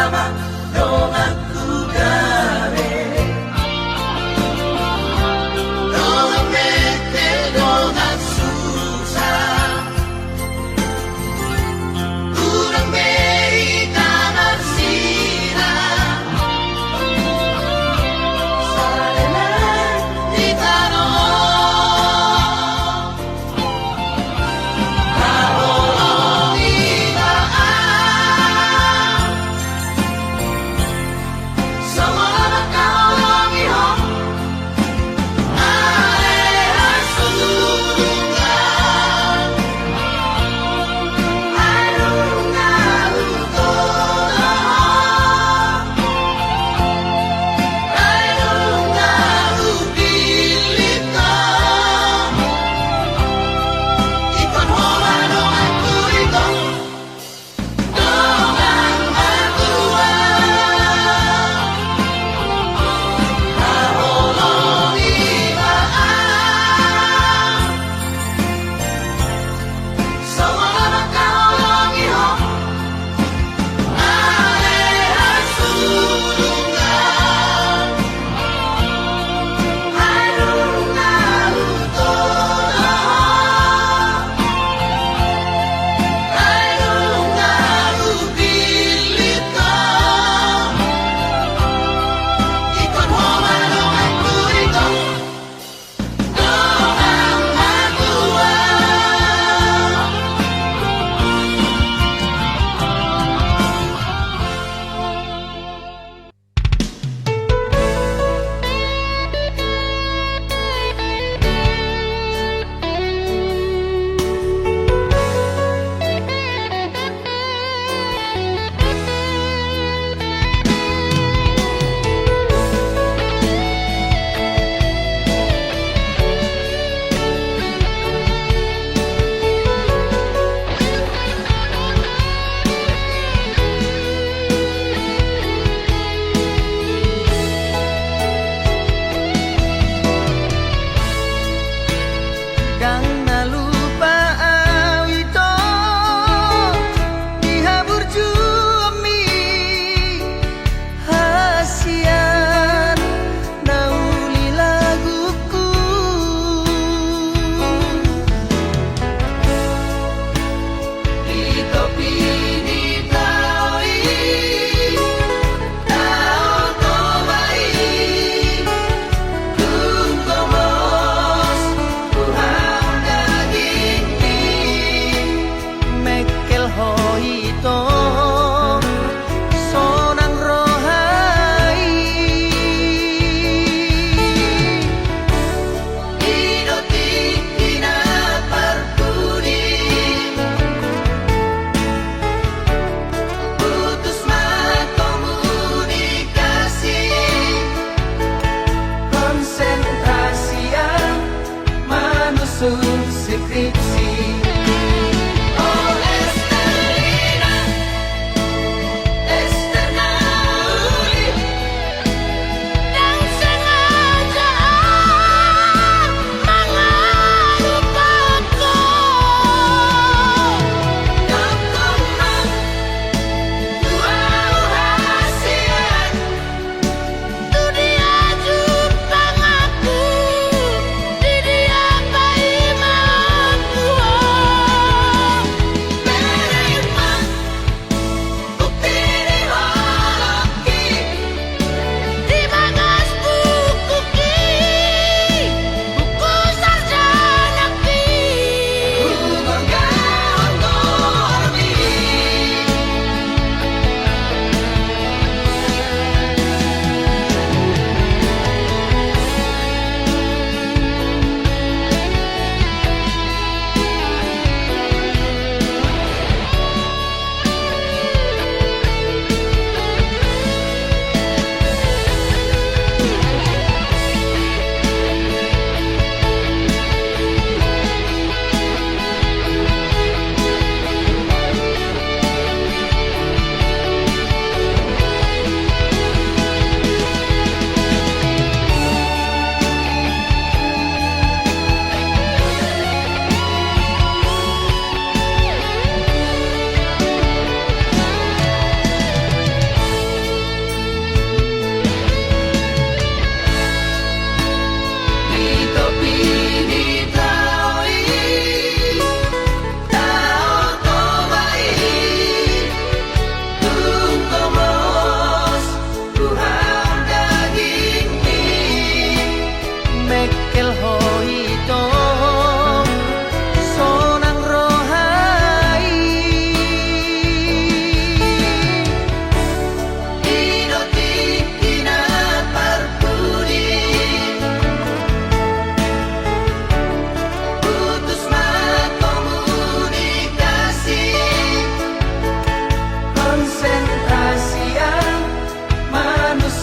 bersama dongeng kugare. Dongeng mete dongeng susah, kurang mei kamar sira. Sarelan di tanah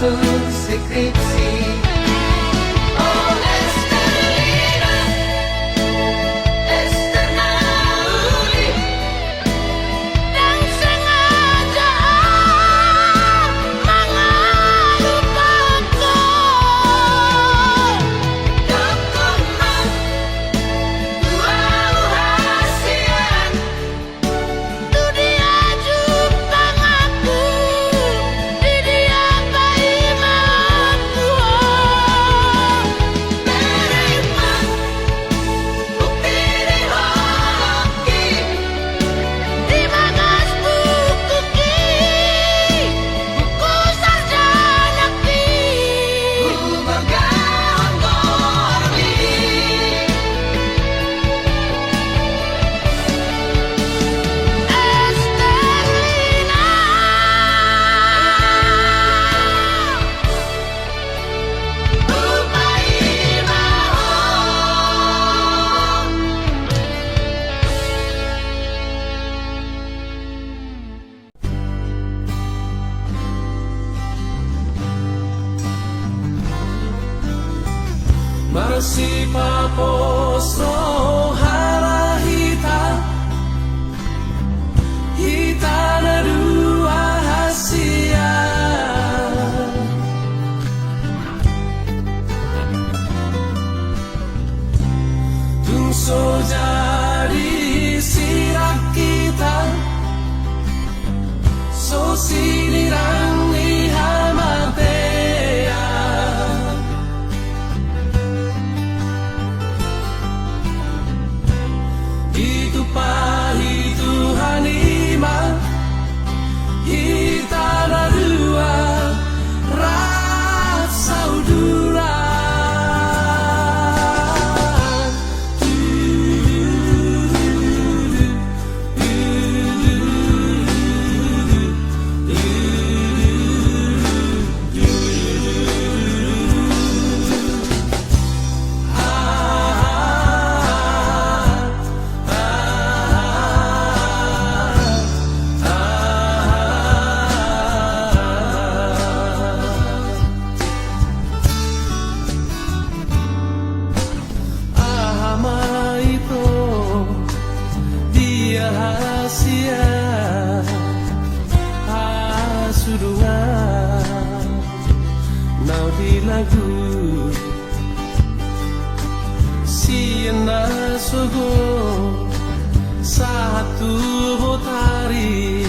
menyusun skripsi. Oh Estelina, Estenauli, Dan sengaja mengelupakanku. Dokongan tuau hasian. Tu dia jupang aku, di dia bayi mautku. Menerima bukti di holoki. Di bagas buku ki, buku sarjana ki. Ku megahon korli. Estelina, Rupai mahon. Masih paposo harahita hita na dua hasia tungso jadi sirak kita so sinirang ihamatea itu pahit Tuhan iman kita ada dua rasa udura Ahama itu dia hasia hasudungan nau di lagu siena sogo satu botari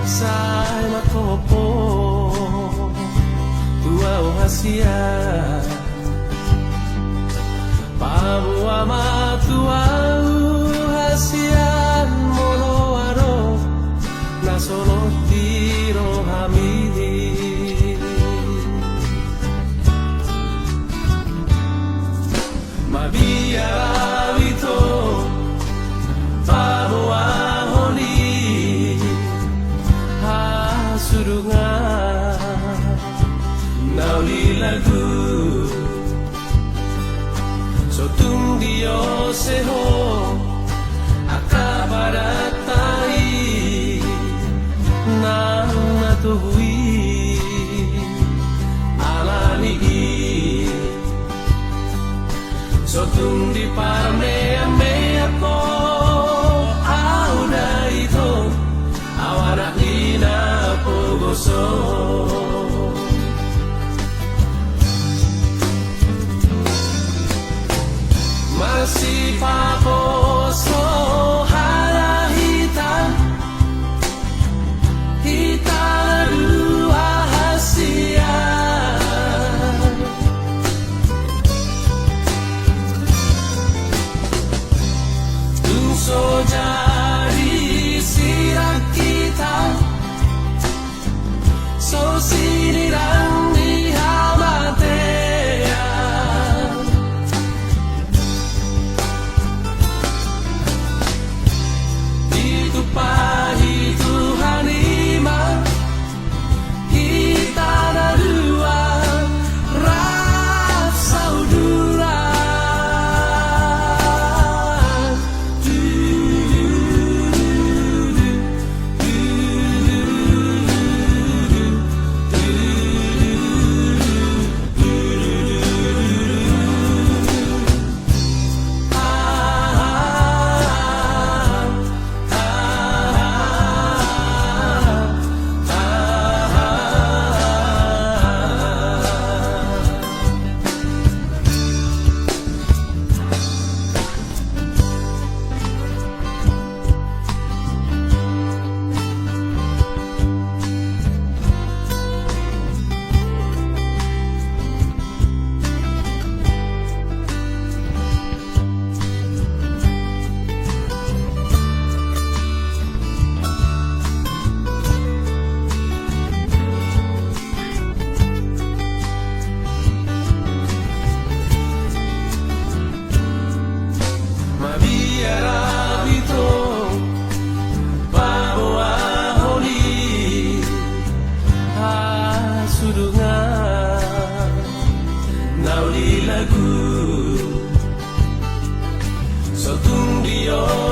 sai makopo tua hasia Pabua matuau hasian moloaro na solo tiro hamidi Mabia vito Pabua honi hasurungan nauli lagu Sotung Dio seho akabaratai nang natuhui alani Sotung di parmea mea ko auda ito awana ina pogoso Masih paposo harahita hita dua hasia tungso jadi sirak kita so sinirang ihamatea itu pahit Tuhan iman kita ada dua rasa udura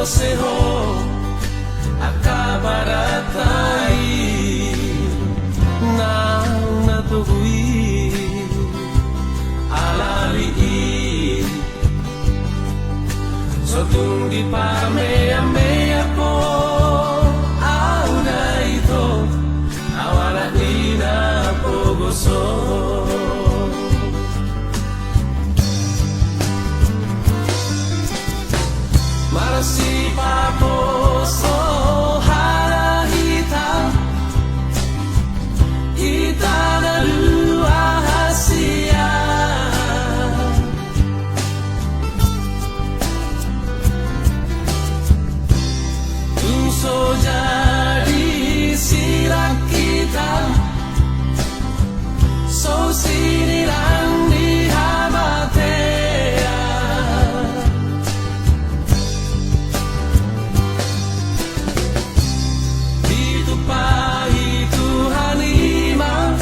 seho akabaratai na natuhui alali sotung di parmea ko au na ito awala ina pogoso marasi paposo harahita ita na luahasia so jadi sirak kita so sinirang di hamatea ditupahi Tuhan ima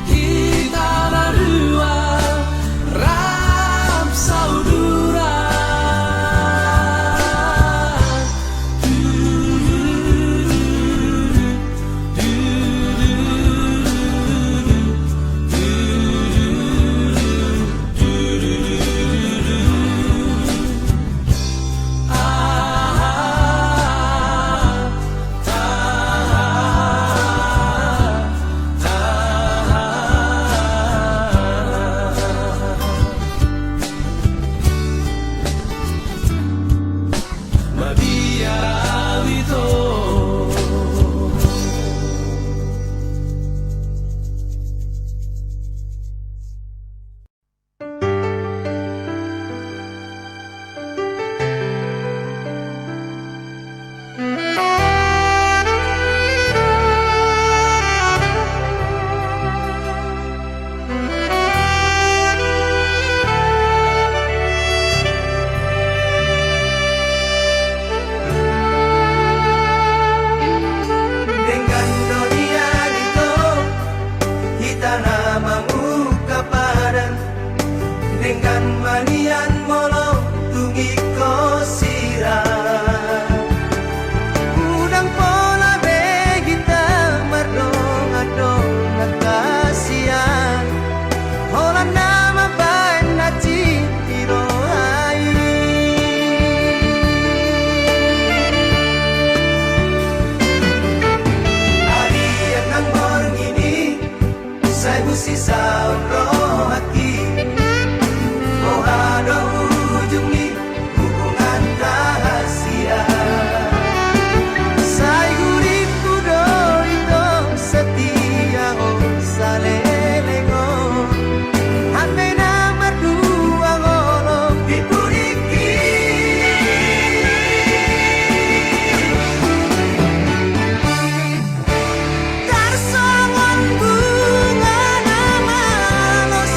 kita berdua rap saudara Tarsongon bunga nama los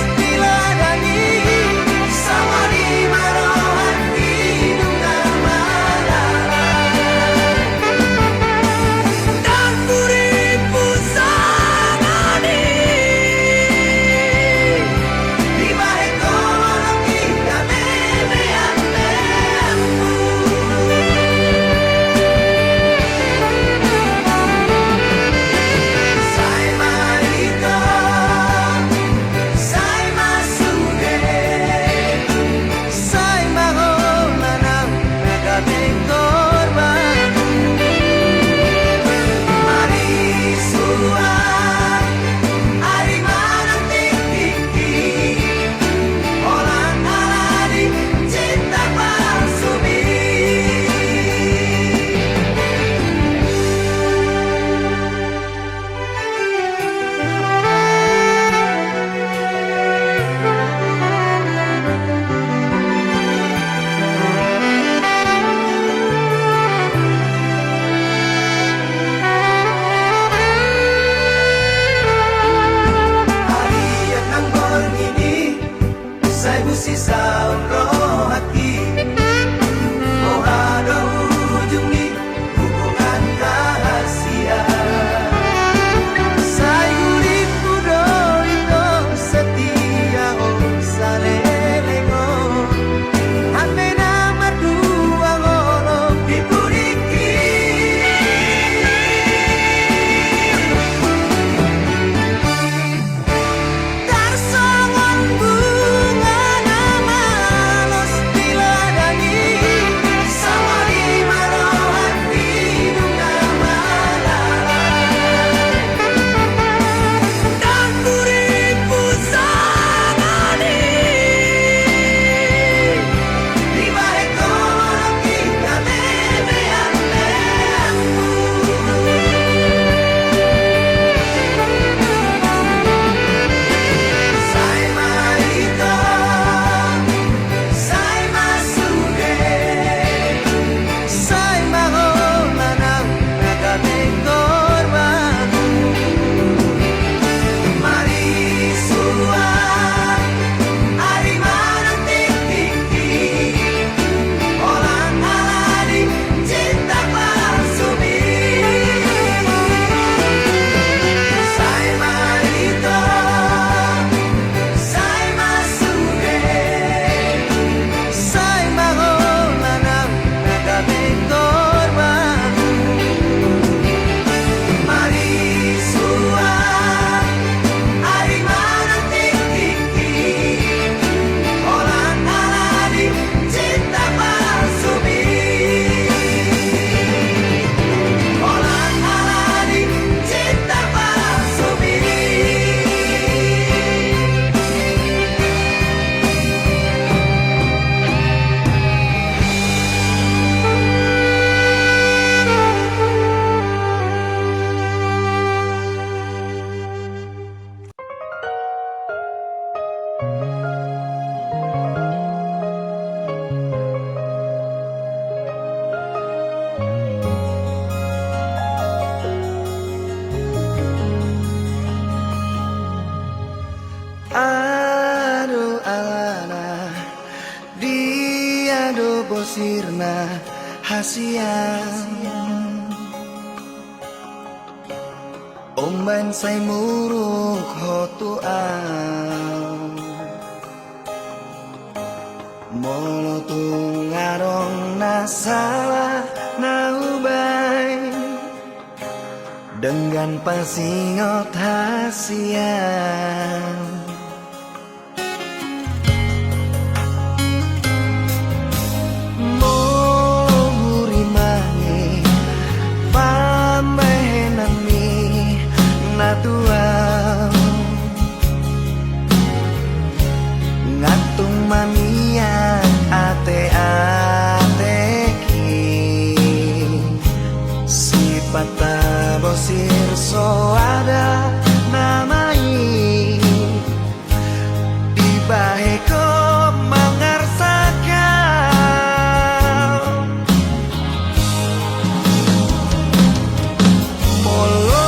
bosirna hasian Omban say muruk hotuan Molo tungarong nasalah naubay Dengan pasingot hasian Ngatung mamian ate-ateki Sipata bosir so ada namai Dibaheko mangarsakan Molo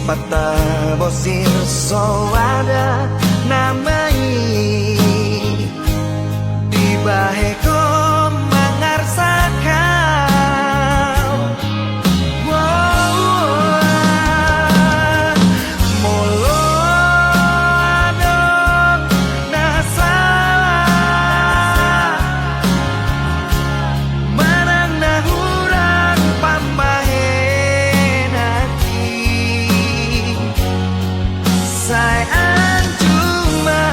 Pata bosir so ada namai Dibaheko mangarsakan Molo adong nasalah Manang nahuran pambahen hati Sayang cuma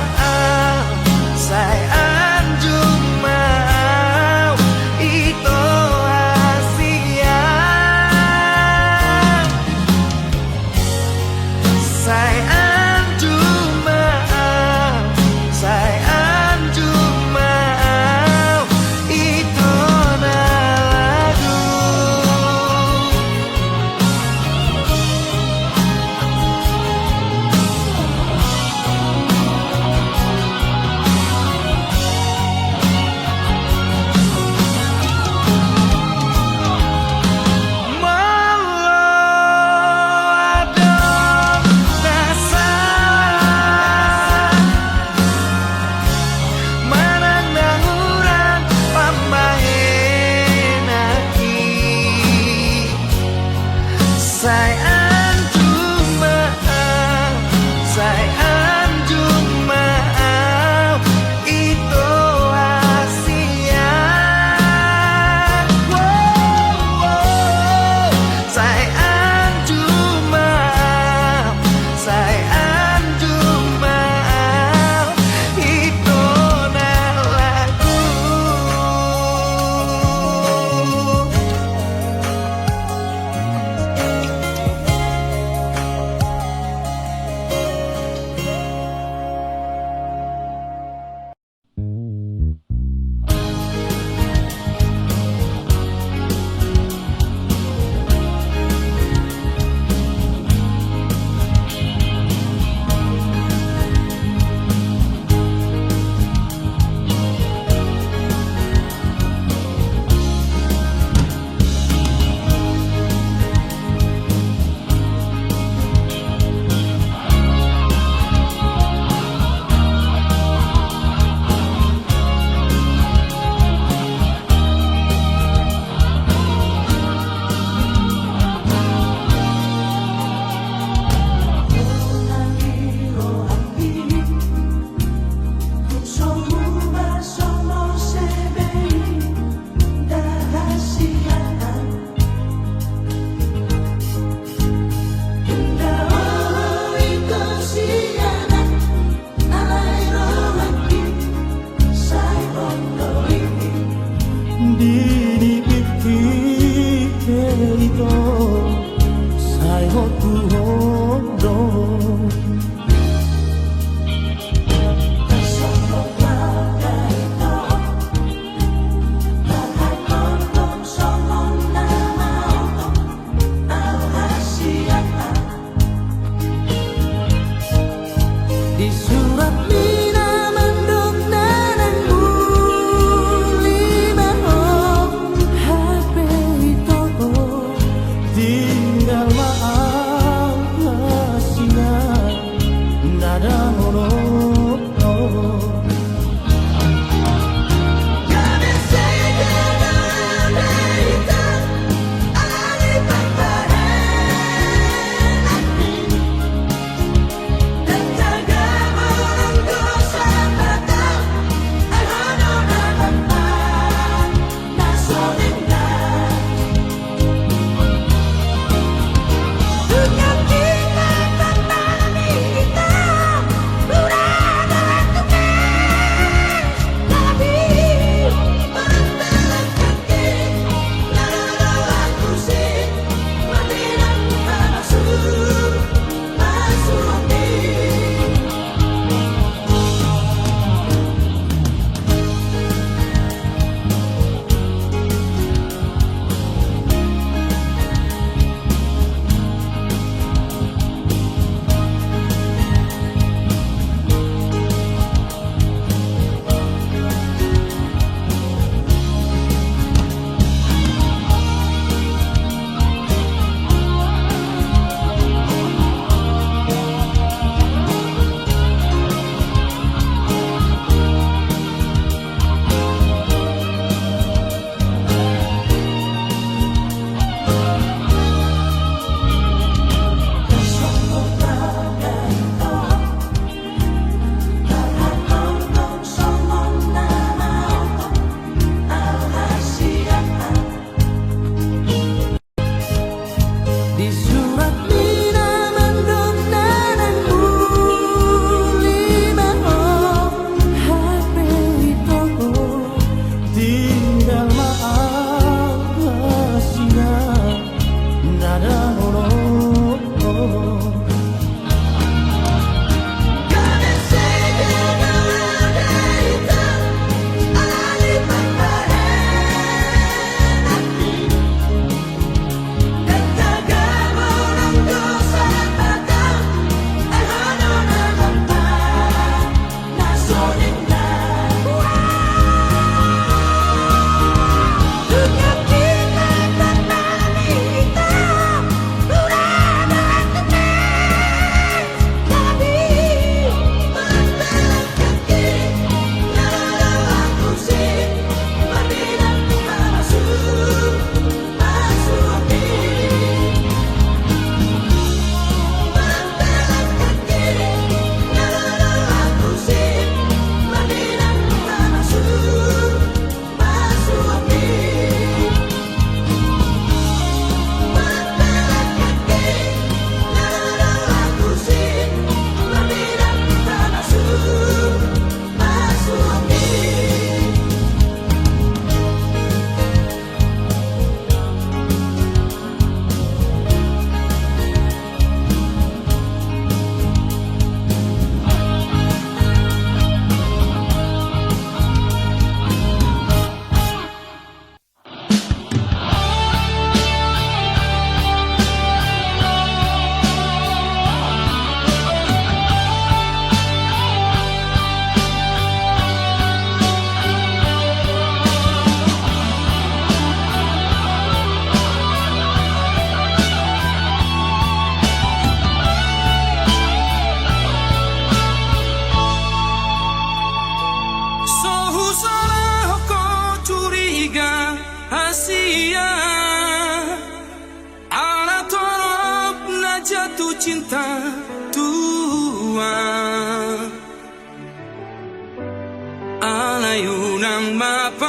ayunang mapalobihu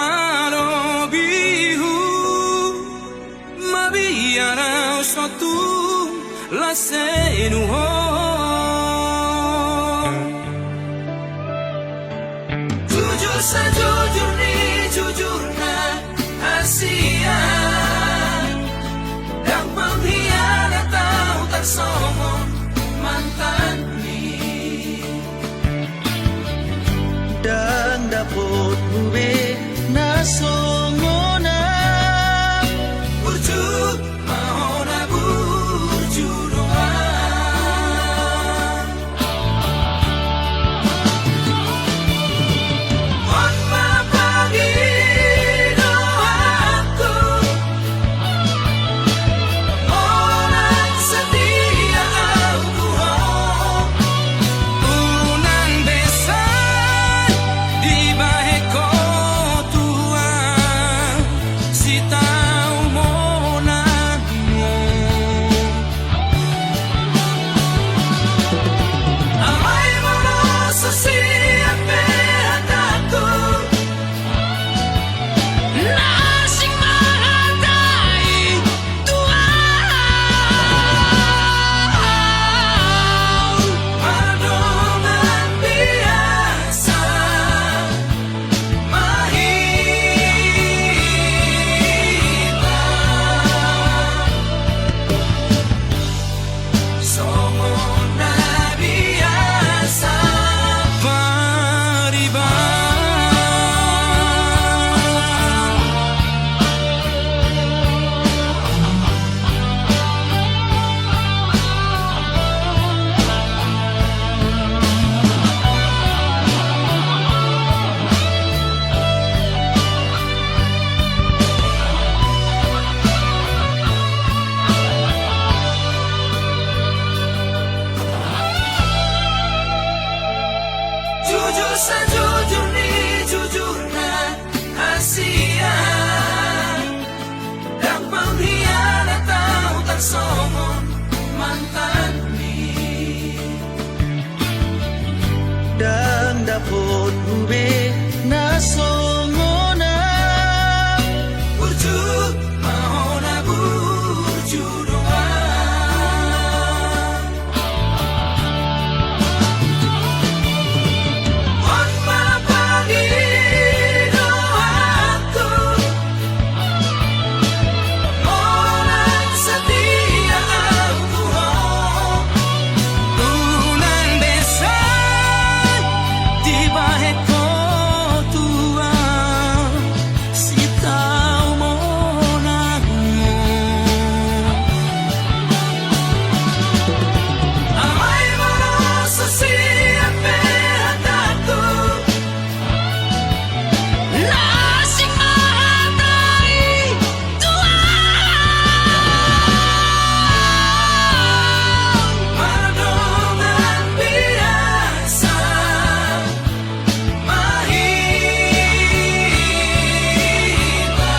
mabiyaraw suatu lasenuho jujur sajujur ni jujur na Asia yang pengkhianat tahu tak somong mantan ni dan dapat bube nasongona burju mahona burju doa on mapagi doaku orang setia aku unang besan di bahe ko tuang si tau monamo amai moroso siapa hataku Nasing mahatay tuaw Madongan biasa mahita Songo na biasa pariba jujur sajujur ni jujur na Asia yang pengkhianat tahu tak somong mantan ni dan dapat bube nasongona burju mahona burju doa on mapagi doaku orang setia aku unang besan di bahe ko tuang si tau monamo amai moroso siapa hataku Nasing mahatay tuaw Madongan biasa mahita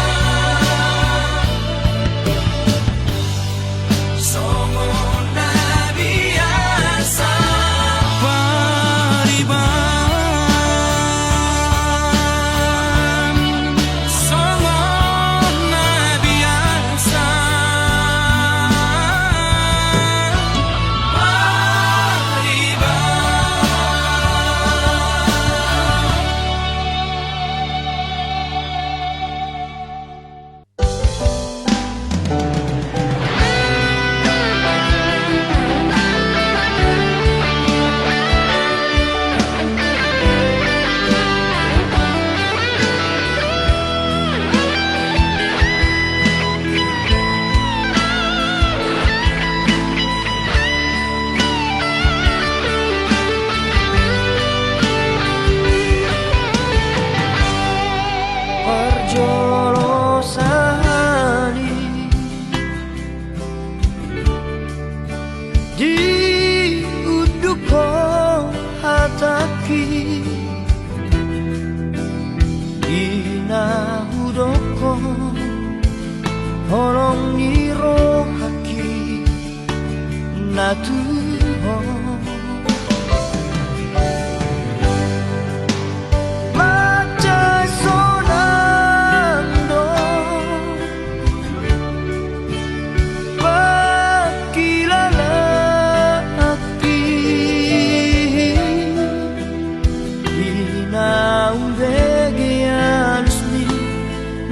Songo na biasa pariban Songo na biasa perjolosani di uduko hataki ina hudoko holong niro haki natuho maca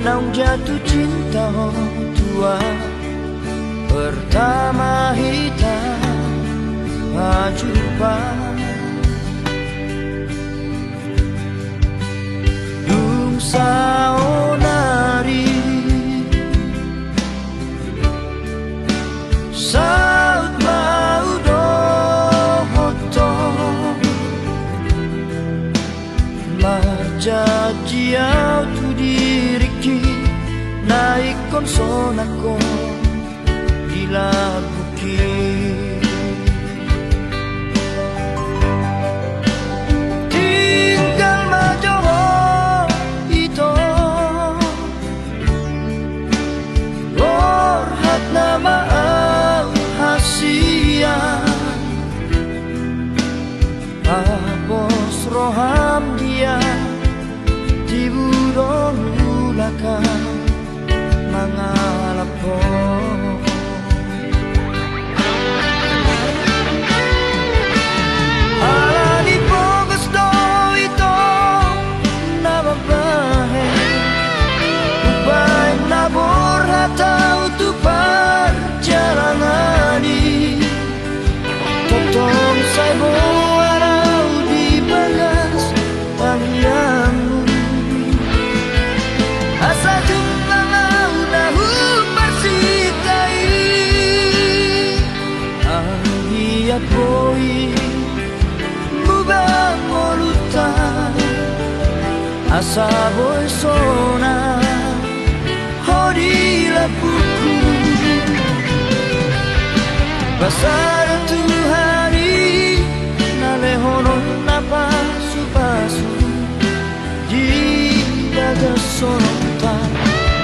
naung jatuh cinta tua pertama kita jumpa. Dung saonari saut mau dohoto majajiau tu diriki naik konsonako dilabuki. Tinggal majoho ito Orhat nama au hasian Apos roham dia Tiburong ulakan mangalapo. Alani fokus do ito nababahe Upay nabor hatau tu perjalanani Totong saibo arau di bagas tangyamu Asa jumpa ngau nahu persitai Ang hiat boi Mubang molutan Asa boi sona Hodi lapuku Pasar tu hari Nalehonon napasu-pasu Didaga sonota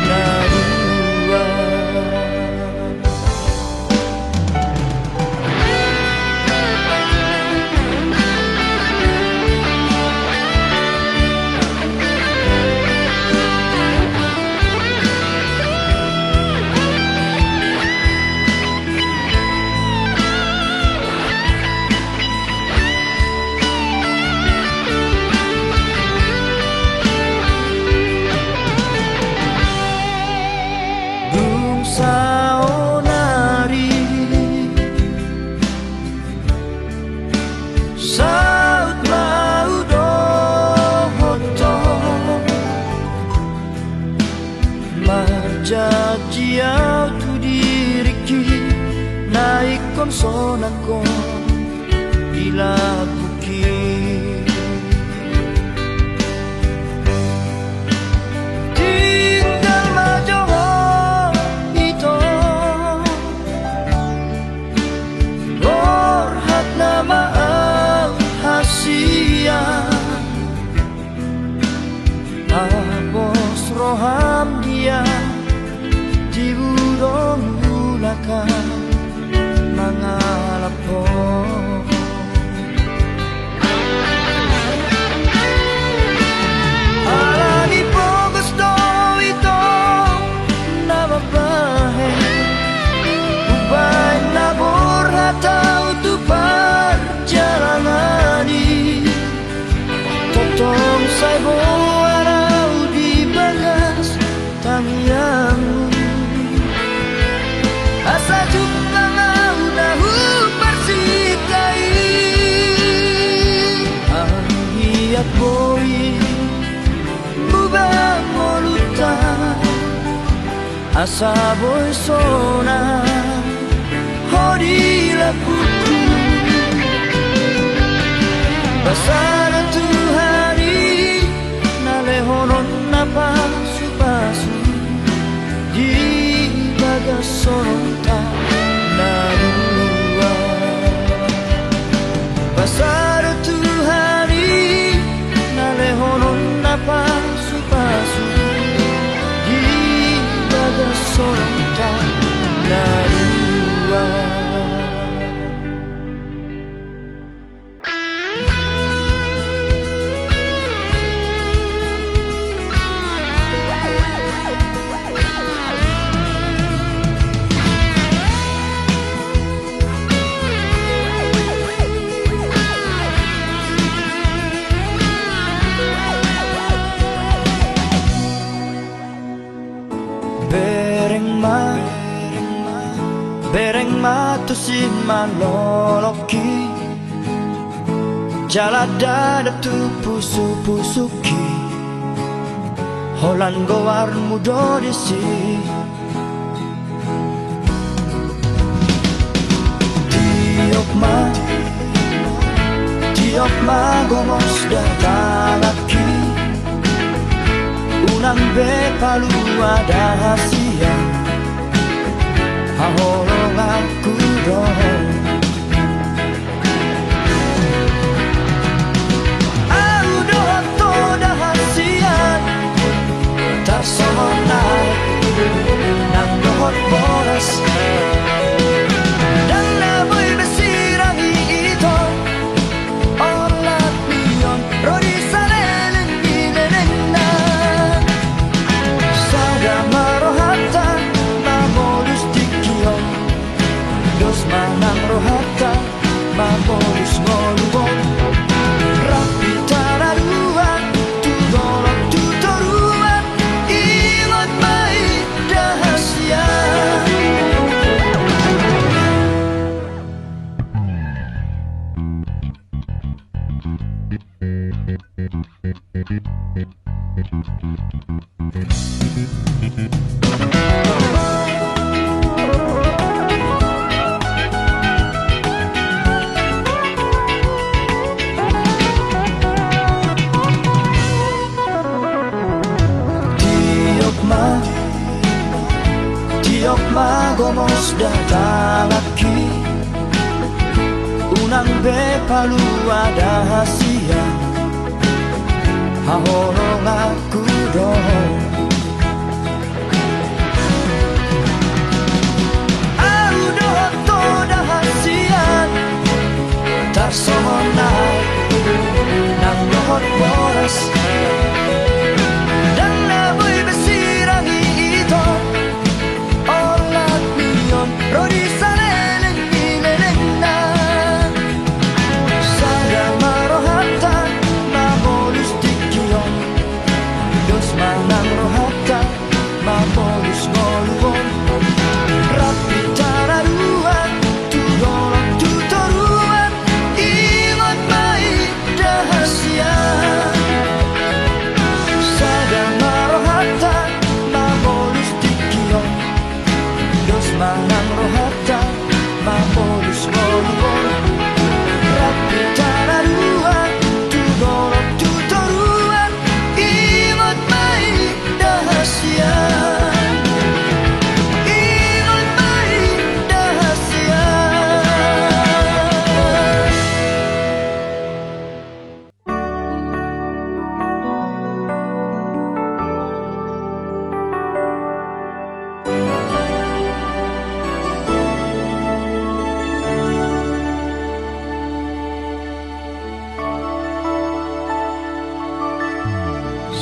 narua Dung saonari saut mau dohoto majajiau tu diriki naik konsonako dilabuki. Tinggal majoho ito Orhat nama au hasian Apos roham dia Tiburong ulakan mangalapo. Alani fokus do ito nababahe Upay nabor hatau tu perjalanani Totong saibo arau di bagas tangyamu Asa jumpa ngau nahu persitai Ang hiat boi Mubang molutan Asa boi sona Hodi lapuku Basara tu hari Nalehonon napasu-pasu Di bagas sonota narua Basara tu hari Nalehonon napasu-pasu Di bagas sonota narua tu si maloloki Jala dada tu pusu-pusuki Holan goar mudo disi Tiok ma gomos datalaki Unang be palu ada hasia Haholong aku dong Somonay ng dohot boras Dan namoy besirang iito Olat niyon Rodi sarelin pinenen na Sada marohata Mamolus dikiyon Dos manang rohata Mamolus ngoluon Rapi tararuan Tudolong tutoruan Ingat baik rahasia Tiok ma gomos datalaki Unang be palu ada hasia Hahorong aku dong Aku dohot to dahasian Tar somonay Nang dohot boras Dan namoy besirang iito Olat niyon Rodi sarelin pinenen na Sada marohata Mamolus dikiyon Dos manang rohata Mamolus ngoluon Rapi tararuan Tudolong tutoruan Ingat baik rahasia Sada marohata Mamolus dikiyon Dos manang rohata Mamolus ngoluon Rapi tararuan Tudolong tutoruan Ingat baik rahasia Ingat baik rahasia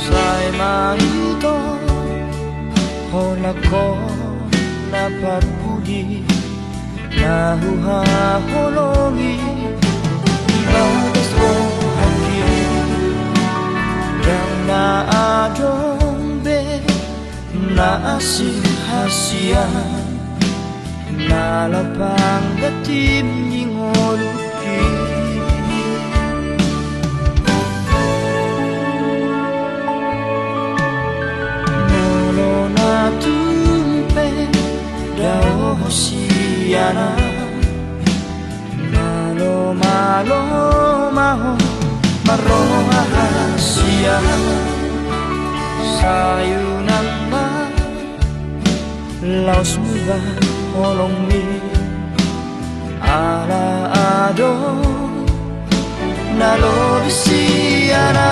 Say maito Hola ko napagpudi Nahuhaholongi Ibagas ko haki Dan naadong be Naasing hasian Nalapang gatim ningoluki Tumpe dao hosiana Malo malo maho maroha hasia Sayunang ma Laos muba holong mi Ala ado Nalo bisiana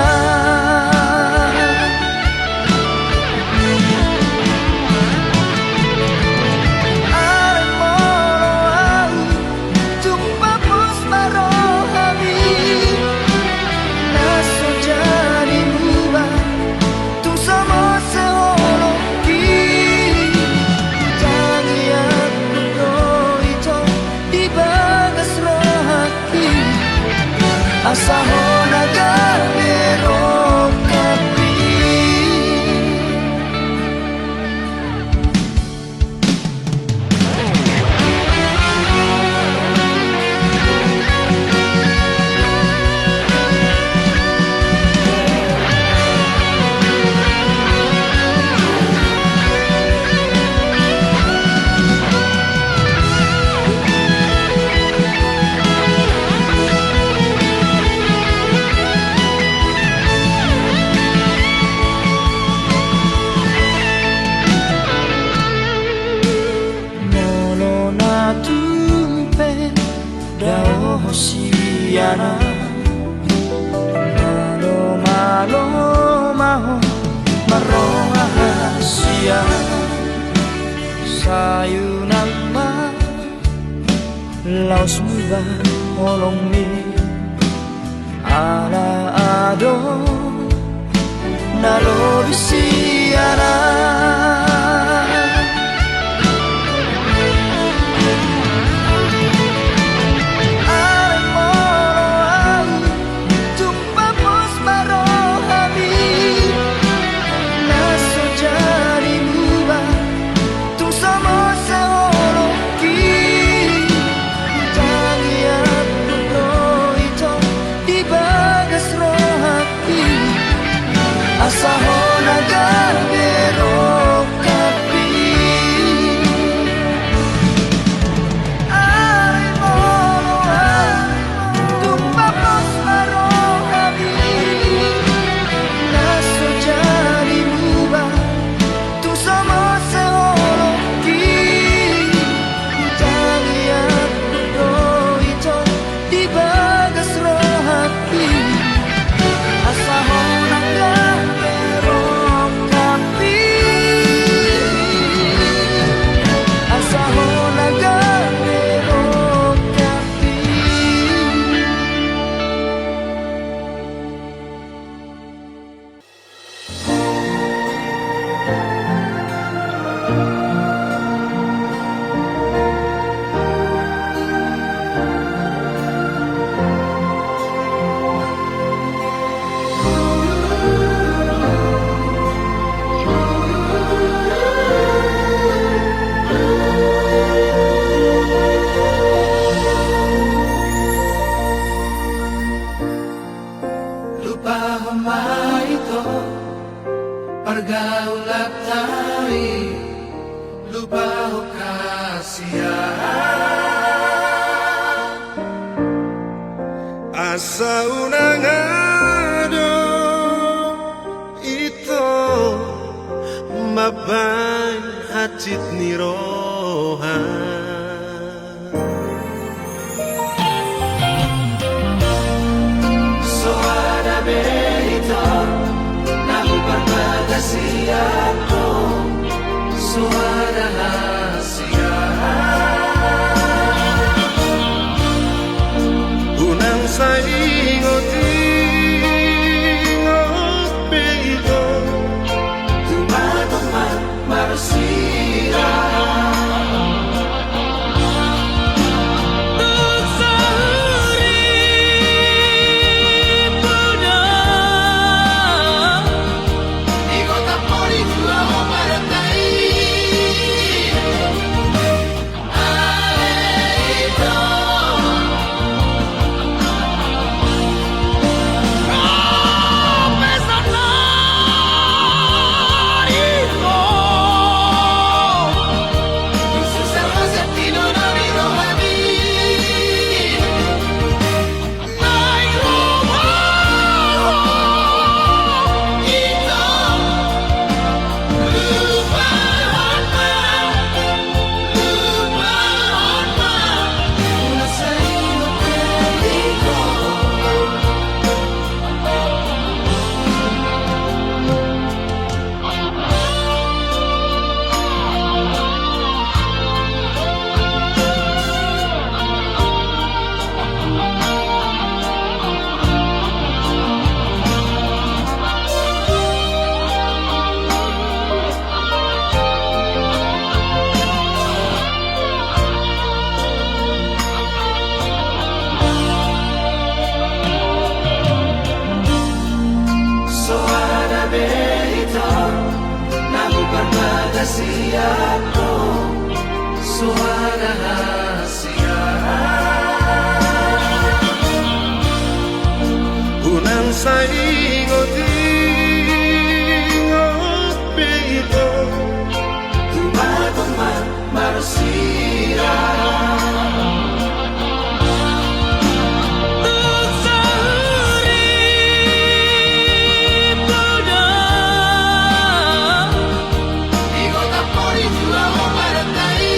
Asa ho nagamero siana Malo malo maho marong rahasia Sayunan ma Laos muda olong mi Ala ado Nalo bisiana Asahona gabero kapi Ay moloa Tumpapos marohami Naso jadi luba Tu sama seoloki Taliat bro ito Di bagas rohati Asahona gabero kapi Asahona gabero kapi Lupa ito Pergaulan tari Lupa kasihan Asa unangado Ito Maban hacit nirohan Suara berito Namu berbatasi aku Suara hasia Unang sa ingot berito Tumatong marusira Aku suara hasia Unang sa ingot berito Tumatong marusira Ikaw tapos ito ako para tayo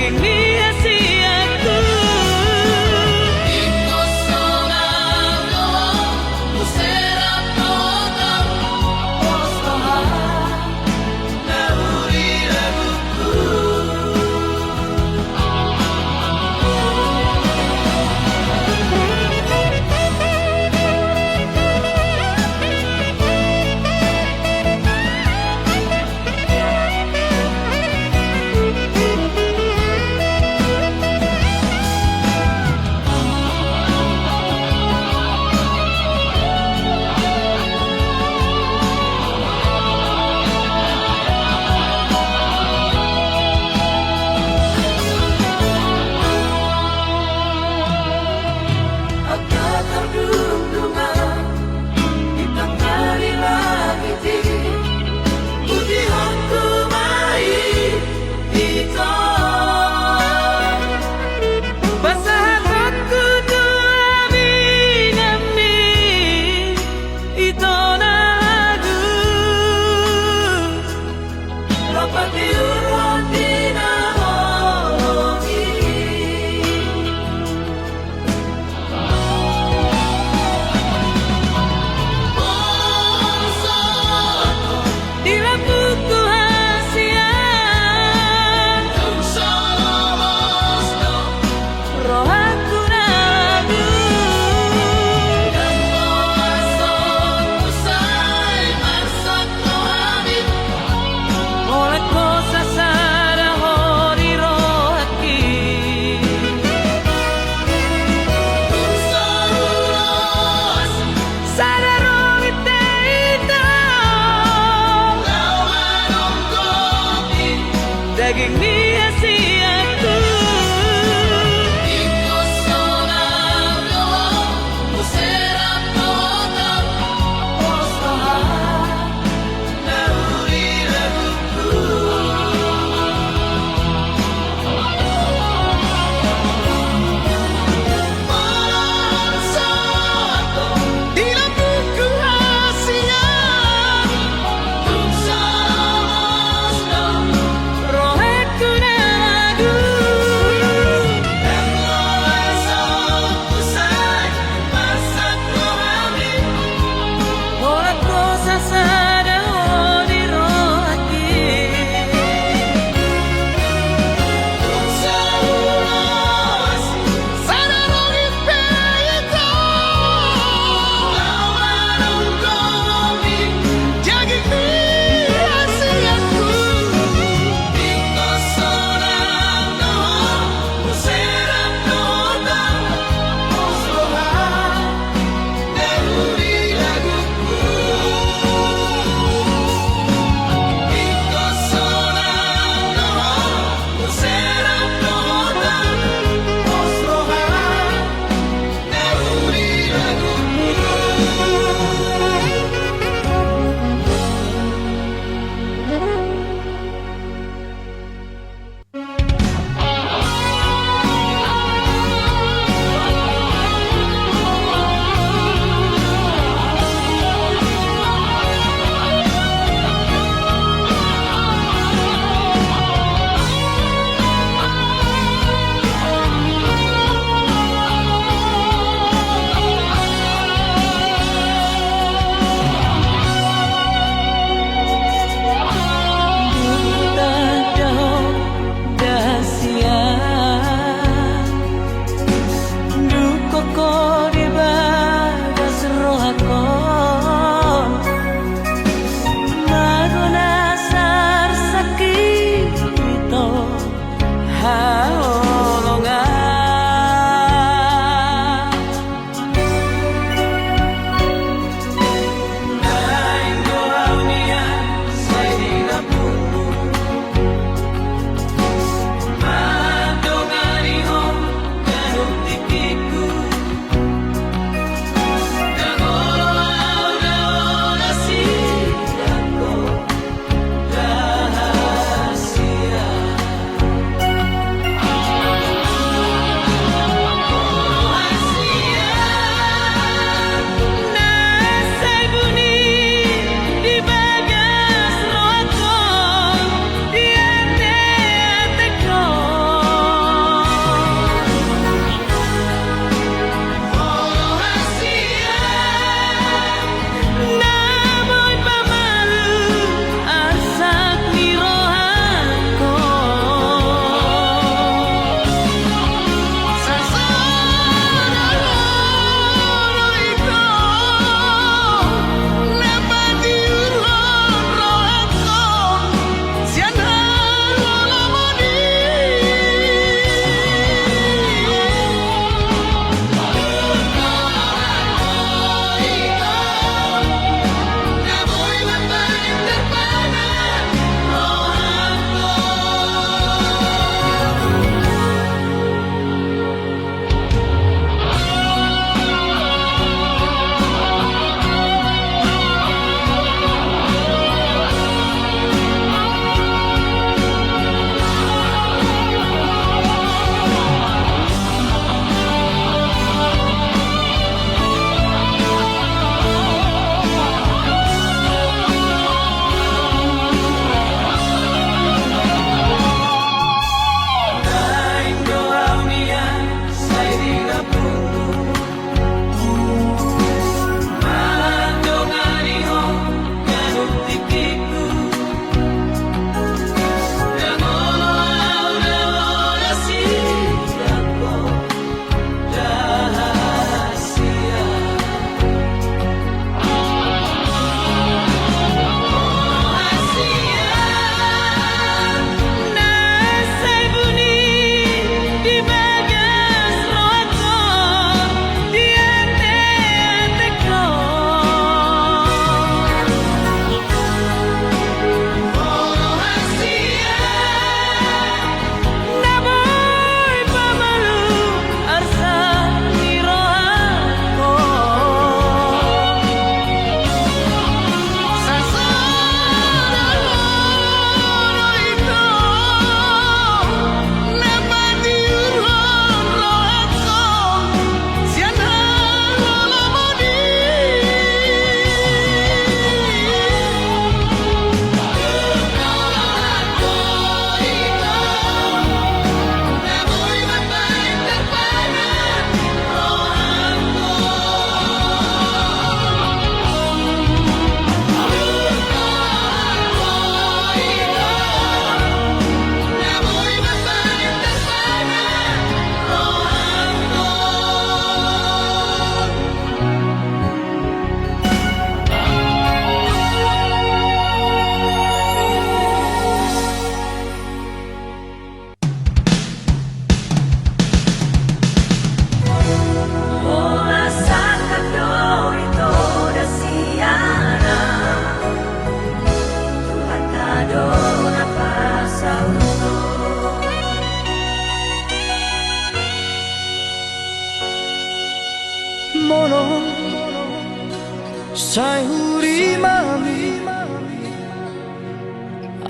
daging niya-siyaku. Ito sonando Musera toda Osloha Nauri laguku Agak-agak di tengah langit Putihku mai ito Basahan aku nami ito na lagu. Dapat diurut dinahongi Bangsa Di lampuku hasian, Bangsa lamasno roh aku nagu. Dan mason usai masak nohamin Oleh kosa sada hori roh aki. Bangsa ulas Sada roh ite ito, Lawan ongkopi daging niya-siyaku. Ito sonando Musera toda Osloha Nauri laguku Bangsa ako Di lampuku hasian, Bangsa lamasno roh aku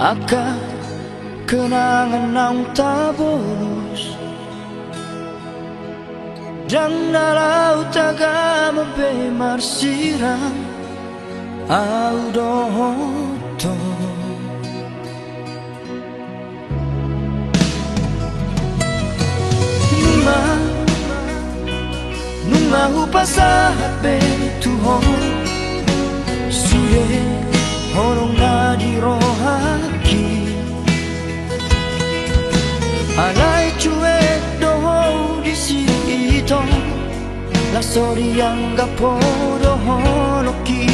akan kenangan yang tak bolos. Dan dalau taga mabemar sirang au dohoto. Nunga upasa hape tuhon suye horong na di rohaki alai cuek doho di sito la sori yang gapo doho loki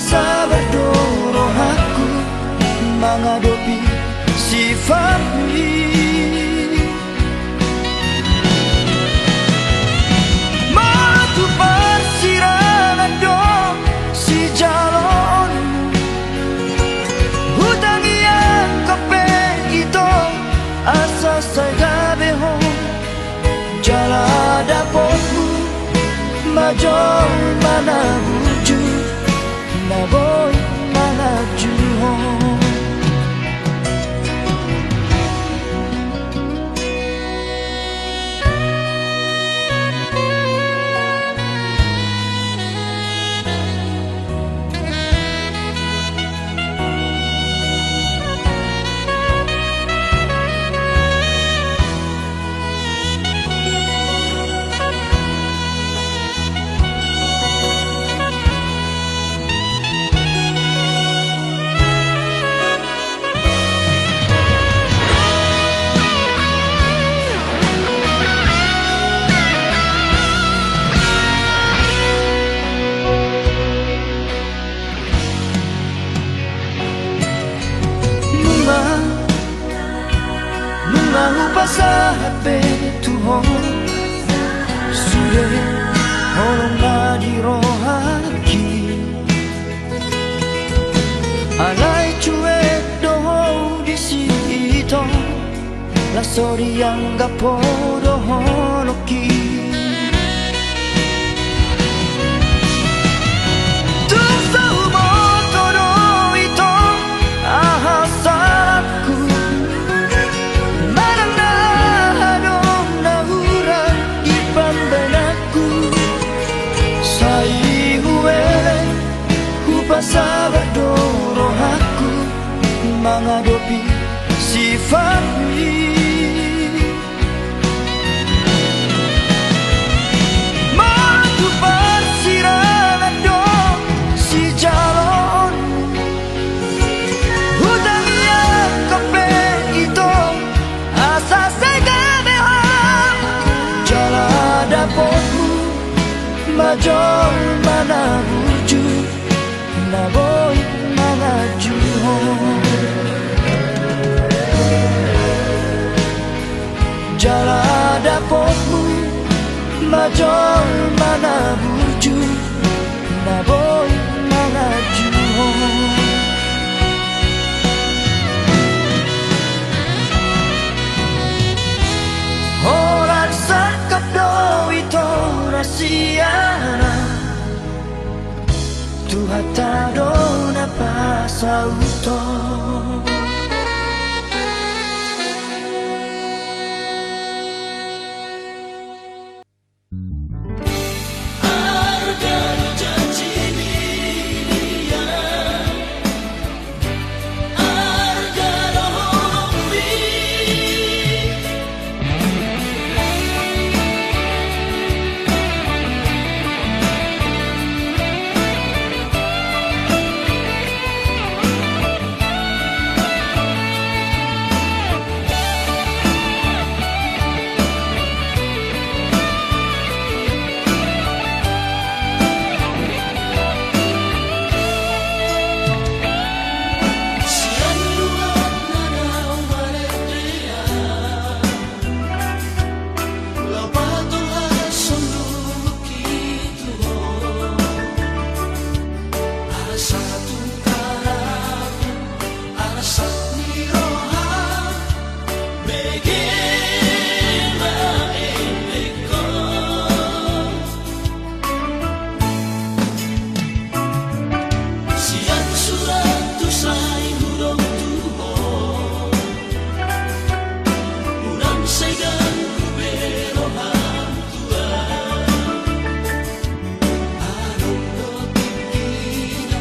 sabar dorong aku menghadapi sifat ini. Matu persirangan dong si jalon hutang yang kepen itu asa saya behong jalan dapatmu major mana wujud na boy manaju home. Upasa hape tuhon suye horong na di rohaki alai cuek doho di sito la sori yang gapo doho loki sabar dorong aku menghadapi sifat ini. Matu persirangan dong si jalon hutang yang kepen itu asa saya behang jalan dapatmu major mana wujud na boy manaju jalan dapatmu major mana wujud na boy manaju orang sakap do itu rasiana Tuhan tak dona pasauto. satu karakter alasan niroha Megena endeko Siang surat tusai huruf tuho Urang segan kubero hantua Arong do tikina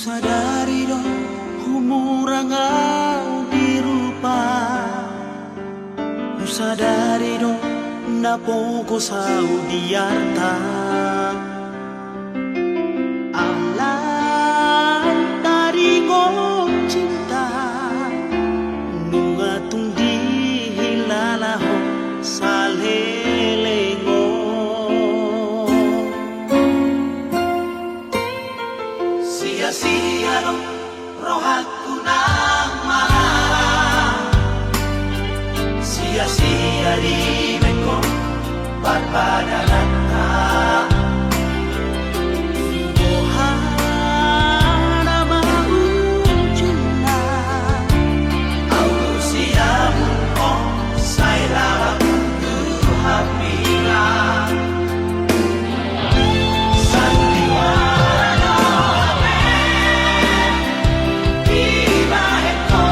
sadari do humurangau dirupa sadari do napoko sau diarta alam dari ko cinta nunga tung di hilalaho salelengo sia-sia do rohaku nang malam sia-sia di meko barbadanata Ohana mau cinta au siamu oh saira tu hapira sandiwara tiba eko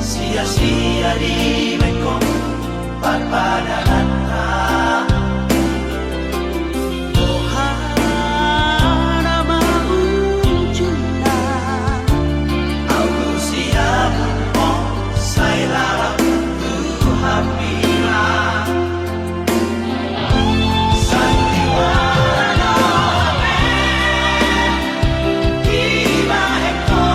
sia-sia di meko barbadanata Ohana mau cinta au siamu oh saira tu hapira sandiwara tiba eko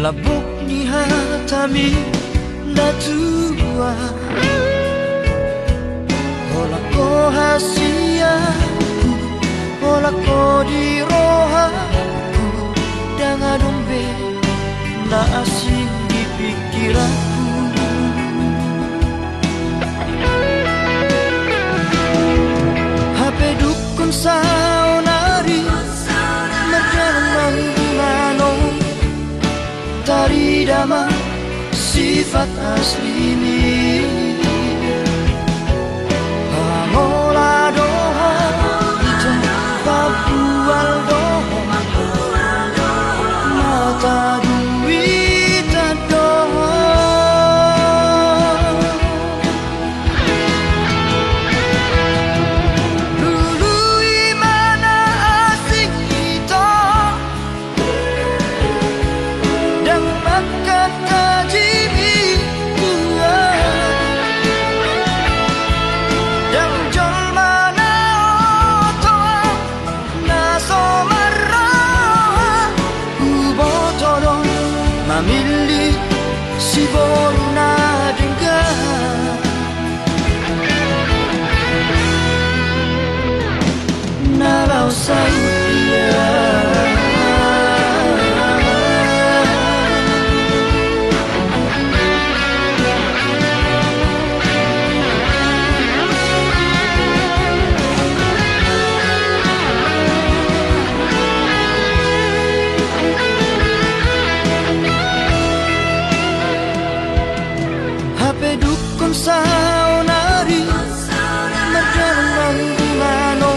labuk ni hatami natua Hola ko hasiaku Hola ko di rohaku Dengan dombe na asing di pikiranku HP dukun saunari Merjalan mangulano Tari dama sifat aslinya. Pamola doha itu pabual doha mata duit doha. Dulu imana asing kita dan makan tajimi Tuhan dan jol mana otoa naso marah ubotoro mamili si boruna dengan nalau saya. HP dukun saunari Merdalang mano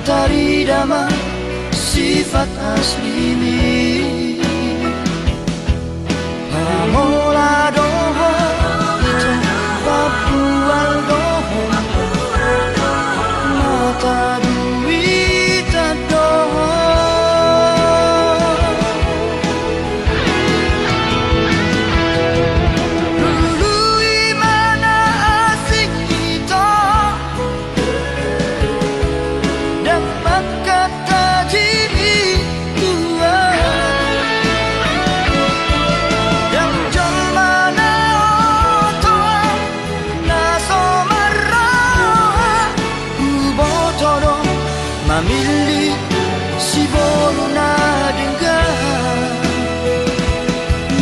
Tari dama sifat asli Pamola doho itu pabual doho mata duit doho. Dulu imana asing kita dan makan tajimi Tuhan yang jol mana otoa naso marah ubotoro mamili si boruna dengan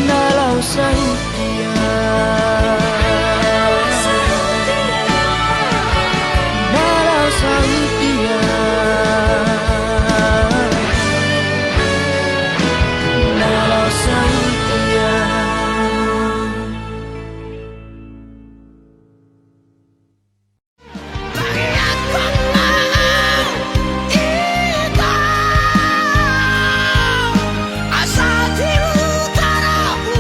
nalau sautia. Nalau sautia. Nalau sautia. Asal di utaramu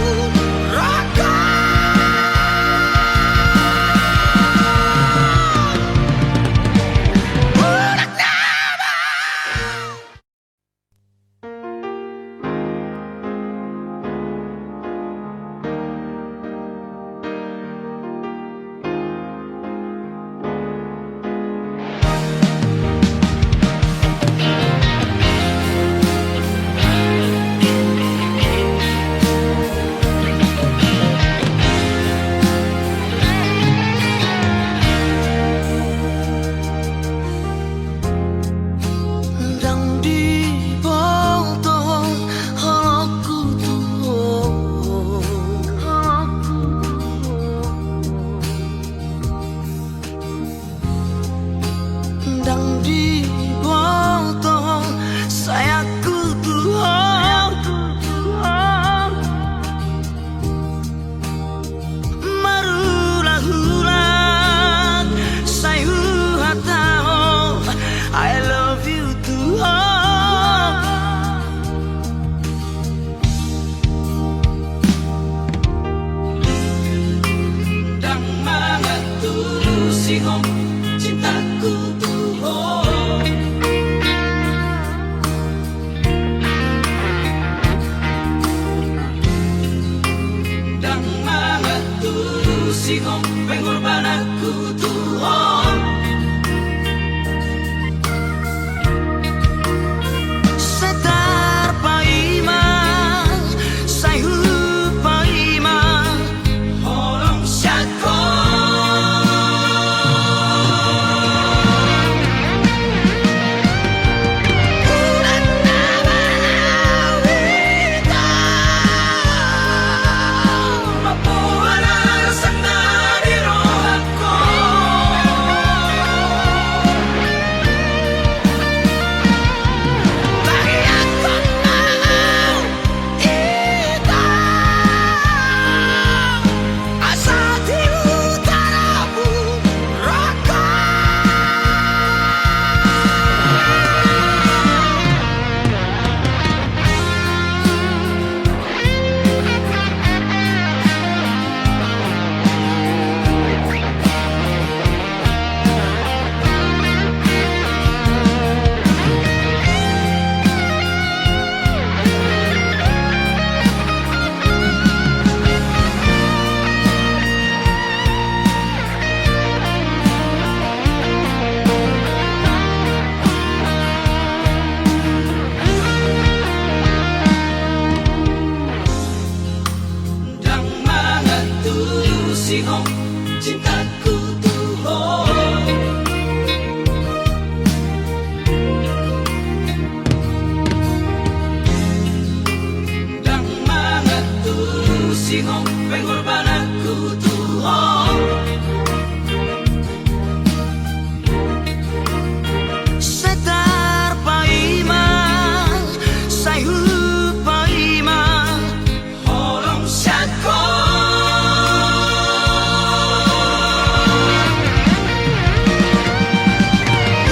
sihong cintaku tuh dan mana tuh sihong pengorbananku tuh Setar paima Saihu paima Holong syako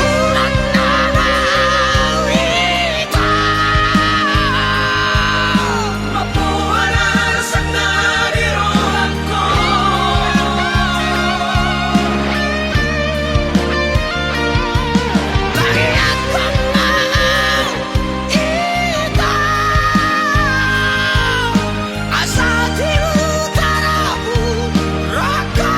Ulang nana wita Mapuana sana di rohanko Tanyakan mahal ita Asal di utaramu raka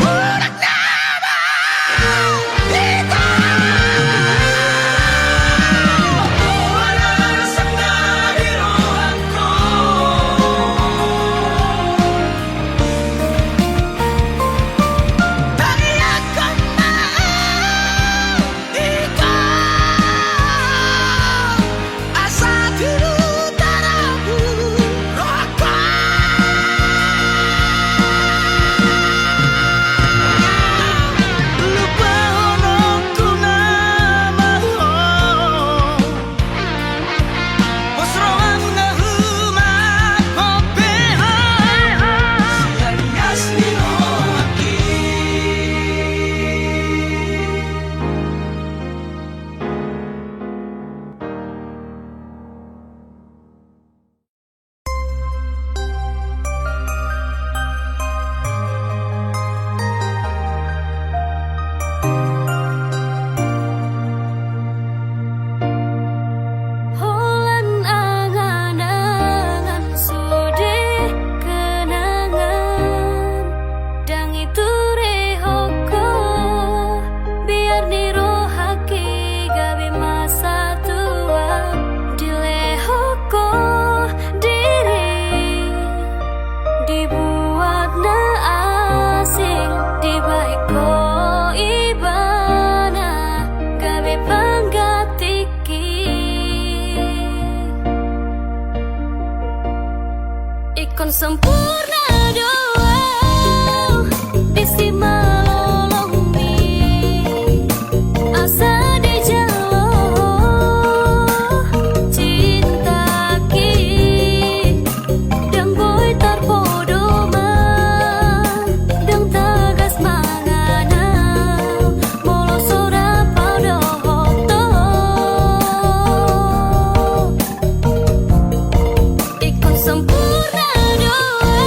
Ulang nama ita Mapuana sana di rohanko Tanyakan mahal ita Asal di utaramu raka Lupa honokku nama Posroang ngahuma kopeha Dari asli rohaki Holan angan-angan sude kenangan Dang itu rehoko biar nirohaki gawe masa tua dilehoko diri dibuat na asing dibaiko ibana gawe panggatiki Ikon sempurna doa Bisi malolongi Asa di jalo Cintaki Dan boy tarpodoma Dan tagas manganau Molo sora pada hoto Ikon sempurna doa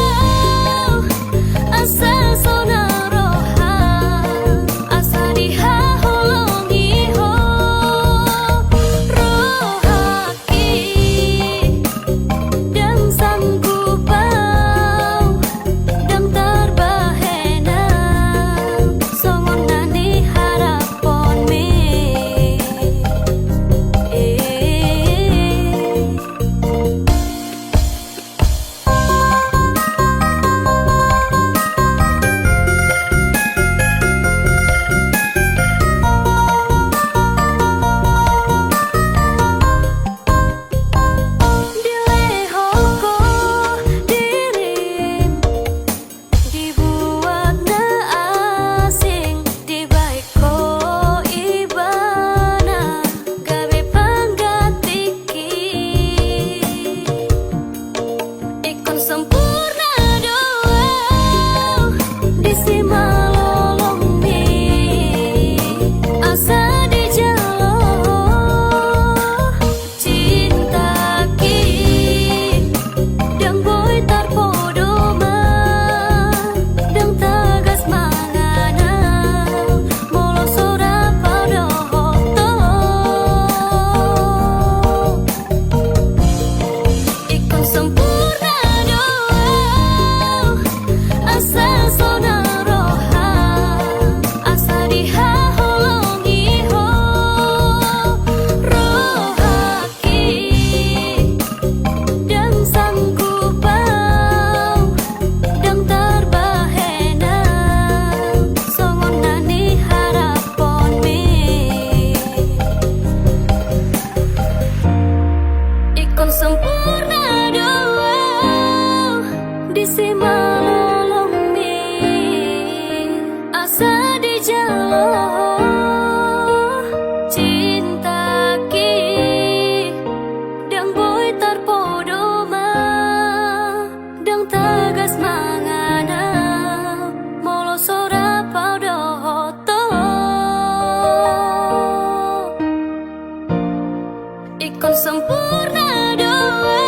akan sempurna doa